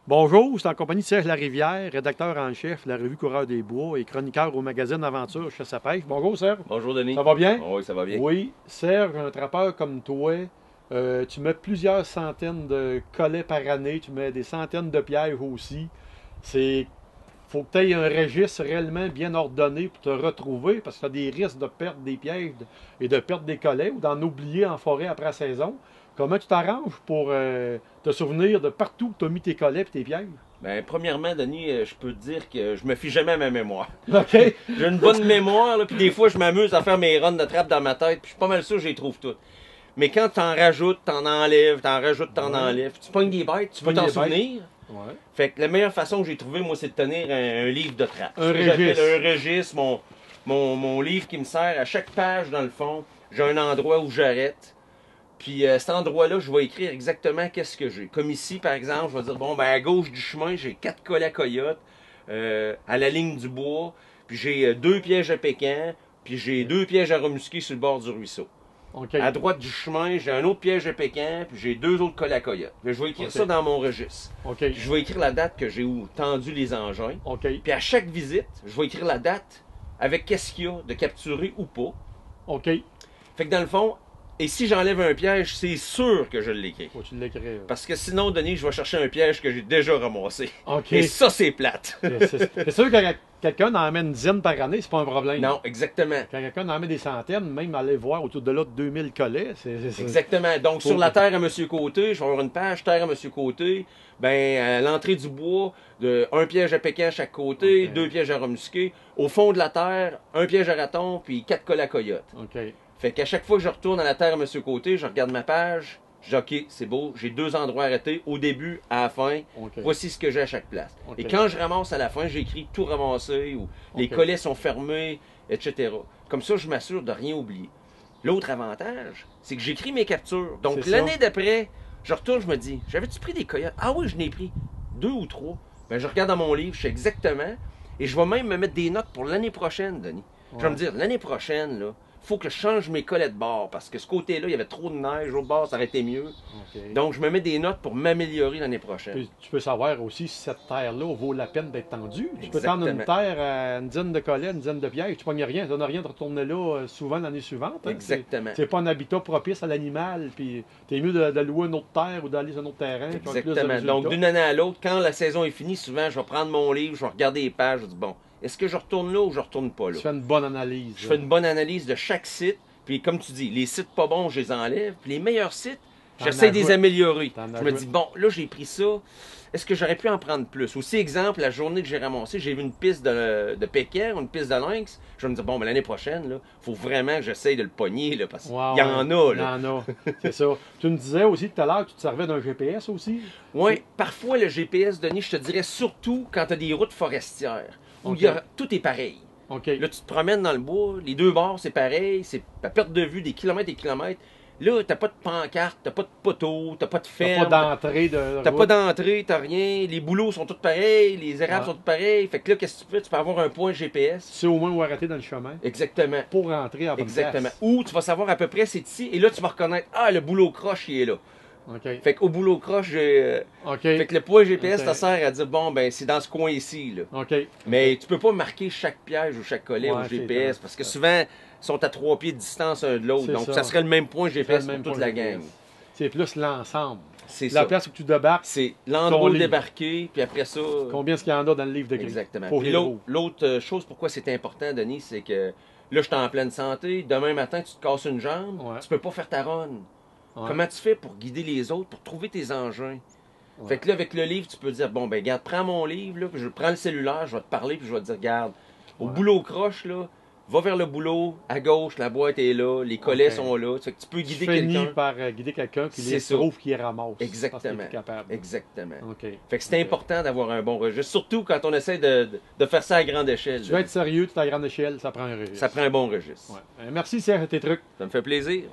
Bonjour, c'est en compagnie de Serge Larivière, rédacteur en chef de la revue Coureur des Bois et chroniqueur au magazine Aventure Chasse à pêche. Bonjour Serge. Bonjour Denis. Ça va bien? Oui, ça va bien. Oui, Serge, un trappeur comme toi, tu mets plusieurs centaines de collets par année, tu mets des centaines de pièges aussi. Faut que tu aies un registre réellement bien ordonné pour te retrouver parce que tu as des risques de perdre des pièges et de perdre des collets ou d'en oublier en forêt après la saison. Comment tu t'arranges pour te souvenir de partout que tu as mis tes collets et tes pièges? Ben, premièrement, Denis, je peux te dire que je me fie jamais à ma mémoire. OK. J'ai une bonne mémoire, là, puis des fois, je m'amuse à faire mes runs de trappe dans ma tête, puis je suis pas mal sûr que je les trouve toutes. Mais quand tu en rajoutes, tu en enlèves, tu en rajoutes, tu en enlèves, tu pognes des bêtes, tu peux t'en souvenir. Ouais. Fait que la meilleure façon que j'ai trouvé, moi, c'est de tenir un livre de trappe. Un Ce que j'appelle registre. un registre, mon livre qui me sert à chaque page, dans le fond, j'ai un endroit où j'arrête. Puis cet endroit-là, je vais écrire exactement qu'est-ce que j'ai. Comme ici, par exemple, je vais dire, bon, ben à gauche du chemin, j'ai 4 collets à coyote à la ligne du bois, puis j'ai 2 pièges à pécan, puis j'ai 2 pièges à remusquer sur le bord du ruisseau. OK. À droite du chemin, j'ai un autre piège à pécan, puis j'ai 2 autres collets à coyote. Puis je vais écrire ça dans mon registre. OK. Puis je vais écrire la date que j'ai tendu les engins. OK. Puis à chaque visite, je vais écrire la date avec qu'est-ce qu'il y a de capturé ou pas. OK. Fait que dans le fond, et si j'enlève un piège, c'est sûr que je l'écris. Faut que tu l'écris. Parce que sinon, Denis, je vais chercher un piège que j'ai déjà ramassé. OK. Et ça, c'est plate. C'est sûr que quand quelqu'un en met une dizaine par année, c'est pas un problème. Non, exactement. Quand quelqu'un en met des centaines, même aller voir autour de là de 2000 collets, Exactement. Donc, sur la terre à M. Côté, je vais avoir une page terre à M. Côté. Ben, à l'entrée du bois, un piège à pécan à chaque côté, OK. 2 pièges à remusquer. Au fond de la terre, un piège à raton, puis 4 collets à coyote. OK. Fait qu'à chaque fois que je retourne à la terre à M. Côté, je regarde ma page, je dis OK, c'est beau, j'ai 2 endroits arrêtés, au début, à la fin, OK. voici ce que j'ai à chaque place. OK. Et quand je ramasse à la fin, j'écris tout ramassé, ou les OK. collets sont fermés, etc. Comme ça, je m'assure de rien oublier. L'autre avantage, c'est que j'écris mes captures. Donc C'est ça. l'année d'après, je retourne, je me dis, j'avais-tu pris des coyotes? Ah oui, je n'ai pris 2 ou 3. Ben, je regarde dans mon livre, je sais exactement, et je vais même me mettre des notes pour l'année prochaine, Denis. Je vais Ouais. me dire, l'année prochaine, là, faut que je change mes collets de bord parce que ce côté-là, il y avait trop de neige, l'autre bord, ça aurait été mieux. OK. Donc, je me mets des notes pour m'améliorer l'année prochaine. Puis, tu peux savoir aussi si cette terre-là vaut la peine d'être tendue. Tu peux tendre une Exactement. terre à une dizaine de collets, une dizaine de pièges, tu pognes rien, ça donne rien de retourner là souvent l'année suivante. Hein. Exactement. C'est pas un habitat propice à l'animal, puis t'es mieux de louer une autre terre ou d'aller sur un autre terrain. puis avoir plus de Exactement. résultats. Donc, d'une année à l'autre, quand la saison est finie, souvent, je vais prendre mon livre, je vais regarder les pages, je dis, bon, est-ce que je retourne là ou je retourne pas là? Tu fais une bonne analyse. Je fais une bonne analyse de chaque site, puis comme tu dis, les sites pas bons, je les enlève, puis les meilleurs sites, T'en j'essaie de les ajoutes. améliorer. T'en Je me ajoutes. dis, bon, là, j'ai pris ça, est-ce que j'aurais pu en prendre plus? Aussi, exemple, la journée que j'ai ramassé, j'ai vu une piste de pécan, une piste de lynx, je vais me dire, bon, mais l'année prochaine, il faut vraiment que j'essaye de le pogner, là, parce qu'il Ouais, y en a, Il y là. en a. C'est ça. Tu me disais aussi tout à l'heure que tu te servais d'un GPS aussi. Oui, parfois, le GPS, Denis, je te dirais surtout quand tu as des routes forestières, où Ok. tout est pareil. OK. Là, tu te promènes dans le bois, les deux bords, c'est pareil, c'est à perte de vue des kilomètres et kilomètres. Là, t'as pas de pancarte, t'as pas de poteau, t'as pas de T'as ferme, pas d'entrée de t'as route. pas d'entrée, t'as rien, les bouleaux sont tous pareils, les érables Ouais. sont tous pareils. Fait que là, qu'est-ce que tu fais? Tu peux avoir un point GPS. Tu sais au moins où arrêter dans le chemin Exactement. pour rentrer en bonne Exactement. place. Ou tu vas savoir à peu près c'est ici, et là, tu vas reconnaître, ah, le boulot croche, il est là. OK. Fait qu'au boulot croche, OK. fait que le point GPS Ok. te sert à dire, bon, ben, c'est dans ce coin ici, là. OK. Mais tu peux pas marquer chaque piège ou chaque collet Ouais, au GPS c'est parce que souvent, ils sont à 3 pieds de distance un de l'autre. C'est Donc, ça. ça serait le même point C'est GPS le même pour toute point la GPS. gang. C'est plus l'ensemble. C'est La ça. place où tu débarques, C'est l'endroit où livre. débarquer, puis après ça. combien est-ce qu'il y en a dans le livre de gris? Exactement. Pour Puis les l'autre chose, pourquoi c'est important, Denis, c'est que là, je suis en pleine santé. Demain matin, tu te casses une jambe. Ouais. Tu peux pas faire ta run. Ouais. Comment tu fais pour guider les autres, pour trouver tes engins? Ouais. Fait que là, avec le livre, tu peux dire, bon, ben, regarde, prends mon livre, là, puis je prends le cellulaire, je vais te parler, puis je vais te dire, regarde, au Ouais. boulot croche, là, va vers le boulot, à gauche, la boîte est là, les collets Ok. sont là. Fait que tu peux Tu guider finis quelqu'un. par guider quelqu'un qui C'est les ça. trouve, qui les ramasse. Exactement. Parce qu'il est plus capable. Exactement. OK. Fait que c'est important d'avoir un bon registre, surtout quand on essaie de faire ça à grande échelle. Tu veux être sérieux, tu es à grande échelle, ça prend un registre. Ça prend un bon registre. Ouais. Merci Serge, tes trucs. Ça me fait plaisir.